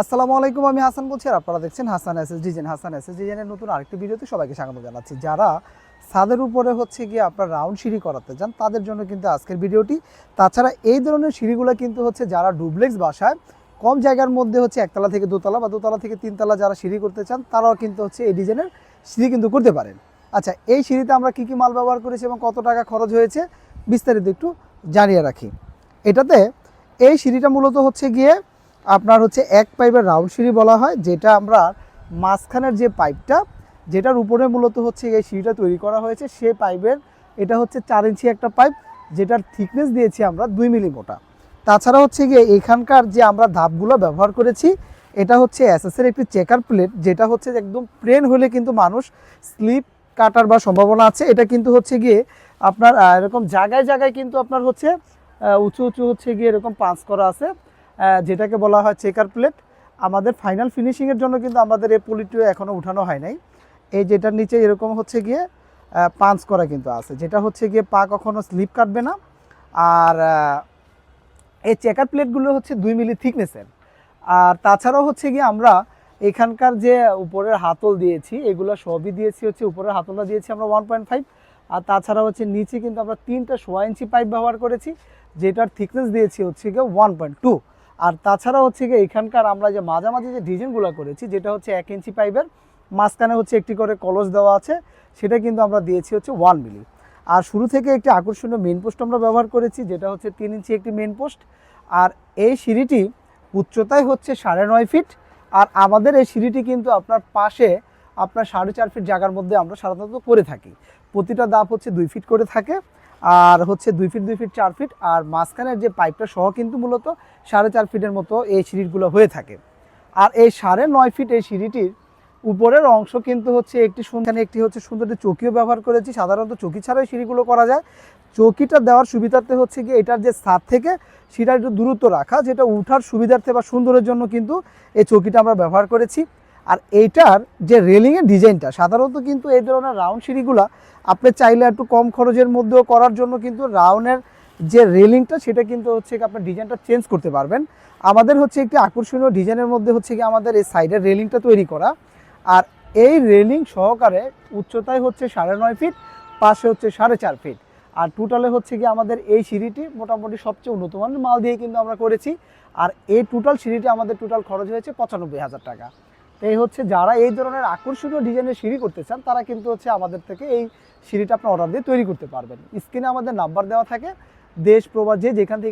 আসসালামু আলাইকুম, আমি হাসান বলছি আর আপনারা দেখছেন Hasan SS design. Hasan SS ডিজাইনের নতুন আরেকটি ভিডিওতে সবাইকে স্বাগত জানাচ্ছি। যারা ছাদের উপরে হচ্ছে গিয়ে আপনার রাউন্ড সিঁড়ি করাতে চান তাদের জন্য কিন্তু আজকের ভিডিওটি। তাছাড়া এই ধরনের সিঁড়িগুলো কিন্তু হচ্ছে যারা ডুপ্লেক্স বাসায় কম জায়গার মধ্যে হচ্ছে একতলা থেকে দোতলা বা দোতলা থেকে তিনতলা যারা সিঁড়ি করতে চান তারাও কিন্তু হচ্ছে এই ডিজাইনের সিঁড়ি কিন্তু করতে পারেন। আচ্ছা, এই সিঁড়িতে আমরা কী কী মাল ব্যবহার করেছি এবং কত টাকা খরচ হয়েছে বিস্তারিত একটু জানিয়ে রাখি। এটাতে এই সিঁড়িটা মূলত হচ্ছে গিয়ে আপনার হচ্ছে এক পাইপের রাউন্ড সিঁড়ি বলা হয়, যেটা আমরা মাঝখানের যে পাইপটা যেটার উপরে মূলত হচ্ছে এই সিঁড়িটা তৈরি করা হয়েছে সে পাইপের এটা হচ্ছে 4 ইঞ্চি একটা পাইপ, যেটার থিকনেস দিয়েছি আমরা 2 মিলি মোটা। তাছাড়া হচ্ছে গিয়ে এখানকার যে আমরা ধাপগুলো ব্যবহার করেছি এটা হচ্ছে এসএসের একটি চেকার প্লেট, যেটা হচ্ছে একদম প্লেন হলে কিন্তু মানুষ স্লিপ কাটার বা সম্ভাবনা আছে। এটা কিন্তু হচ্ছে গিয়ে আপনার এরকম জায়গায় জায়গায় কিন্তু আপনার হচ্ছে উঁচু উঁচু হচ্ছে গিয়ে এরকম পাঁচ করা আছে, যেটাকে বলা হয় চেকার প্লেট। আমাদের ফাইনাল ফিনিশিংয়ের জন্য কিন্তু আমাদের এই পলিটিও এখনও উঠানো হয় নাই। এই যেটার নিচে এরকম হচ্ছে গিয়ে পাঞ্চ করা কিন্তু আছে, যেটা হচ্ছে গিয়ে পা কখনো স্লিপ কাটবে না। আর এই চেকার প্লেটগুলো হচ্ছে 2 মিলি থিকনেসের। আর তাছাড়াও হচ্ছে গিয়ে আমরা এখানকার যে উপরের হাতল দিয়েছি এগুলো সবই দিয়েছি হচ্ছে উপরের হাতলটা দিয়েছি আমরা 1.5। আর তাছাড়া হচ্ছে নিচে কিন্তু আমরা 3টা 1.5 ইঞ্চি পাইপ ব্যবহার করেছি, যেটার থিকনেস দিয়েছি হচ্ছে গিয়ে 1.2। আর তাছাড়া হচ্ছে গিয়ে এখানকার আমরা যে মাঝামাঝি যে ডিজাইনগুলো করেছি যেটা হচ্ছে 1 ইঞ্চি পাইপের মাঝখানে হচ্ছে একটি করে কলস দেওয়া আছে, সেটা কিন্তু আমরা দিয়েছি হচ্ছে 1 মিলি। আর শুরু থেকে একটি আকর্ষণীয় মেন পোস্ট আমরা ব্যবহার করেছি, যেটা হচ্ছে 3 ইঞ্চি একটি মেন পোস্ট। আর এই সিঁড়িটি উচ্চতায় হচ্ছে 9.5 ফিট। আর আমাদের এই সিঁড়িটি কিন্তু আপনার পাশে আপনার 4.5 ফিট জায়গার মধ্যে আমরা সাধারণত করে থাকি। প্রতিটা ধাপ হচ্ছে 2 ফিট করে থাকে, আর হচ্ছে 2 ফিট 2 ফিট 4 ফিট। আর মাঝখানের যে পাইপটা সহ কিন্তু মূলত 4.5 ফিটের মতো এই সিঁড়িগুলো হয়ে থাকে। আর এই 9.5 ফিট এই সিঁড়িটির উপরের অংশ কিন্তু হচ্ছে একটি হচ্ছে সুন্দর চৌকিও ব্যবহার করেছি। সাধারণত চৌকি ছাড়াই সিঁড়িগুলো করা যায়। চৌকিটা দেওয়ার সুবিধার্থে হচ্ছে গিয়ে এটার যে ছাদ থেকে সেটা একটু দূরত্ব রাখা, যেটা উঠার সুবিধার্থে বা সুন্দরের জন্য কিন্তু এই চৌকিটা আমরা ব্যবহার করেছি। আর এইটার যে রেলিংয়ের ডিজাইনটা সাধারণত কিন্তু এই ধরনের রাউন্ড সিঁড়িগুলো আপনি চাইলে একটু কম খরচের মধ্যেও করার জন্য কিন্তু রাউন্ডের যে রেলিংটা সেটা কিন্তু হচ্ছে আপনার ডিজাইনটা চেঞ্জ করতে পারবেন। আমাদের হচ্ছে একটি আকর্ষণীয় ডিজাইনের মধ্যে হচ্ছে কি আমাদের এই সাইডের রেলিংটা তৈরি করা। আর এই রেলিং সহকারে উচ্চতায় হচ্ছে 9.5 ফিট, পাশে হচ্ছে 4.5 ফিট। আর টোটালে হচ্ছে কি আমাদের এই সিঁড়িটি মোটামুটি সবচেয়ে উন্নত মানের মাল দিয়ে কিন্তু আমরা করেছি। আর এই টোটাল সিঁড়িটি আমাদের টোটাল খরচ হয়েছে 95,000 টাকা। তো এই হচ্ছে যারা এই ধরনের আকর্ষণীয় ডিজাইনের সিঁড়ি করতে চান তারা কিন্তু হচ্ছে আমাদের থেকে এই সিঁড়িটা আপনার অর্ডার দিয়ে তৈরি করতে পারবেন। স্ক্রিনে আমাদের নাম্বার দেওয়া থাকে, দেশ প্রবাস যে যেখান থেকে